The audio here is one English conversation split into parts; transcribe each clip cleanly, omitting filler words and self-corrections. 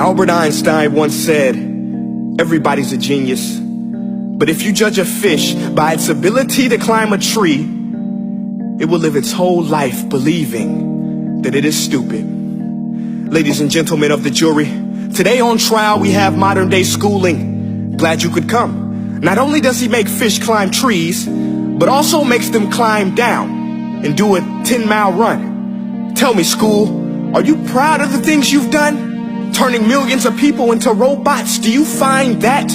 Albert Einstein once said, everybody's a genius. But if you judge a fish by its ability to climb a tree, it will live its whole life believing that it is stupid. Ladies and gentlemen of the jury, today on trial we have modern day schooling. Glad you could come. Not only does he make fish climb trees, but also makes them climb down and do a 10-mile run. Tell me, school, are you proud of the things you've done? Turning millions of people into robots, do you find that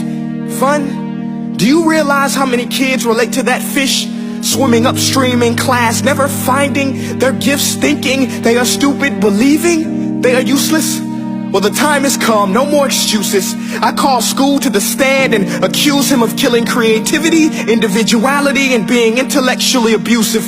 fun? Do you realize how many kids relate to that fish swimming upstream in class, never finding their gifts, thinking they are stupid, believing they are useless? Well, the time has come, no more excuses. I call school to the stand and accuse him of killing creativity, individuality, and being intellectually abusive.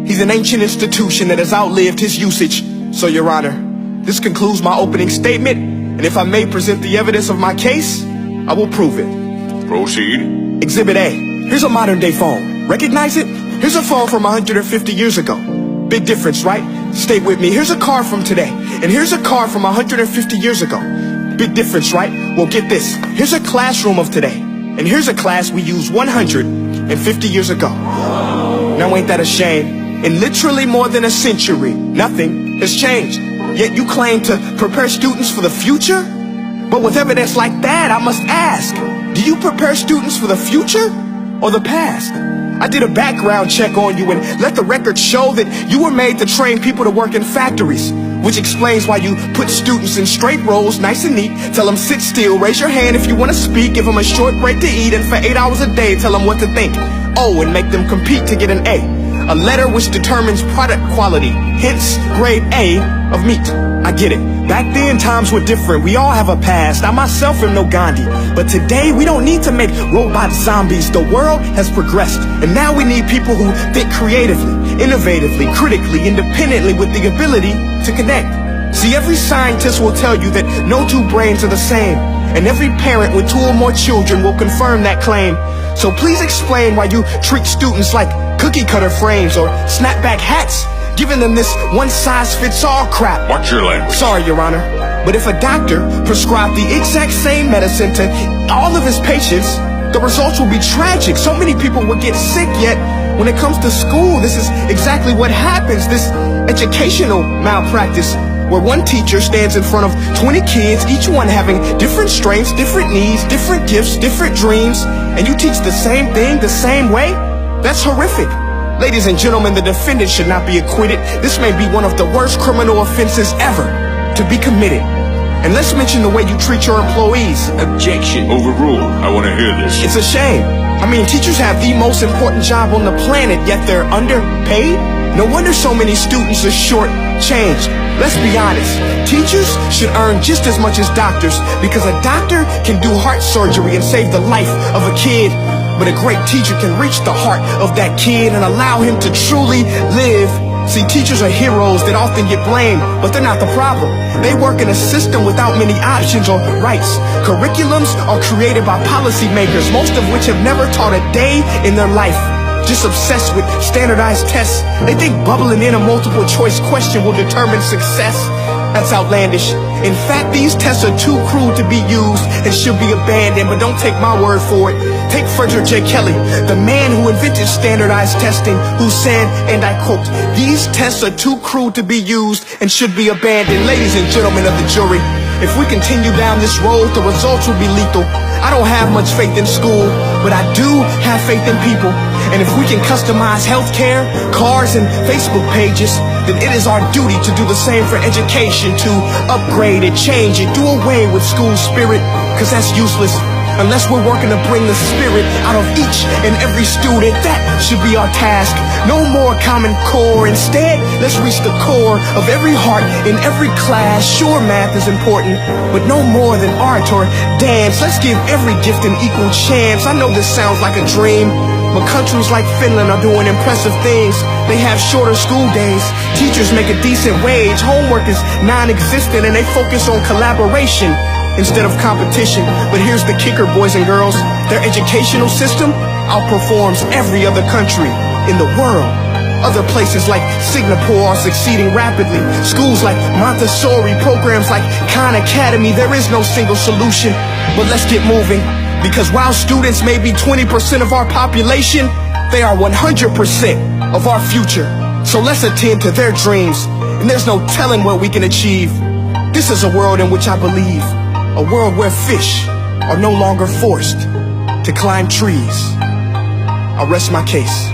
He's an ancient institution that has outlived his usage. So, Your Honor, this concludes my opening statement, and if I may present the evidence of my case, I will prove it. Proceed. Exhibit A. Here's a modern day phone. Recognize it? Here's a phone from 150 years ago. Big difference, right? Stay with me. Here's a car from today, and here's a car from 150 years ago. Big difference, right? Well, get this. Here's a classroom of today, and here's a class we used 150 years ago. Now ain't that a shame? In literally more than a century, nothing has changed. Yet you claim to prepare students for the future? But with evidence like that, I must ask, do you prepare students for the future or the past? I did a background check on you and let the record show that you were made to train people to work in factories, which explains why you put students in straight rows, nice and neat, tell them sit still, raise your hand if you want to speak, give them a short break to eat, and for 8 hours a day tell them what to think. Oh, and make them compete to get an A. A letter which determines product quality, hence grade A of meat. I get it. Back then, times were different. We all have a past. I myself am no Gandhi. But today, we don't need to make robot zombies. The world has progressed. And now we need people who think creatively, innovatively, critically, independently, with the ability to connect. See, every scientist will tell you that no two brains are the same. And every parent with 2 or more children will confirm that claim. So please explain why you treat students like cookie cutter frames or snapback hats, giving them this one-size-fits-all crap. Watch your language. Sorry, Your Honor, but if a doctor prescribed the exact same medicine to all of his patients, the results will be tragic. So many people will get sick, yet when it comes to school, this is exactly what happens. This educational malpractice, where one teacher stands in front of 20 kids, each one having different strengths, different needs, different gifts, different dreams, and you teach the same thing the same way? That's horrific. Ladies and gentlemen, the defendant should not be acquitted. This may be one of the worst criminal offenses ever to be committed. And let's mention the way you treat your employees. Objection. Overruled. I want to hear this. It's a shame. I mean, teachers have the most important job on the planet, yet they're underpaid? No wonder so many students are short-changed. Let's be honest. Teachers should earn just as much as doctors, because a doctor can do heart surgery and save the life of a kid. But a great teacher can reach the heart of that kid and allow him to truly live. See, teachers are heroes that often get blamed, but they're not the problem. They work in a system without many options or rights. Curriculums are created by policymakers, most of which have never taught a day in their life. Just obsessed with standardized tests. They think bubbling in a multiple choice question will determine success. That's outlandish. In fact, these tests are too crude to be used and should be abandoned, but don't take my word for it. Take Frederick J. Kelly, the man who invented standardized testing, who said, and I quote, "These tests are too crude to be used and should be abandoned." Ladies and gentlemen of the jury, if we continue down this road, the results will be lethal. I don't have much faith in school, but I do have faith in people. And if we can customize healthcare, cars, and Facebook pages, then it is our duty to do the same for education, to upgrade it, change it, do away with school spirit, because that's useless. Unless we're working to bring the spirit out of each and every student, that should be our task. No more Common Core. Instead, let's reach the core of every heart in every class. Sure, math is important, but no more than art or dance. Let's give every gift an equal chance. I know this sounds like a dream, but countries like Finland are doing impressive things. They have shorter school days. Teachers make a decent wage. Homework is non-existent, and they focus on collaboration instead of competition. But here's the kicker, boys and girls. Their educational system outperforms every other country in the world. Other places like Singapore are succeeding rapidly. Schools like Montessori, programs like Khan Academy. There is no single solution, but let's get moving. Because while students may be 20% of our population, they are 100% of our future. So let's attend to their dreams, and there's no telling what we can achieve. This is a world in which I believe, a world where fish are no longer forced to climb trees. I'll rest my case.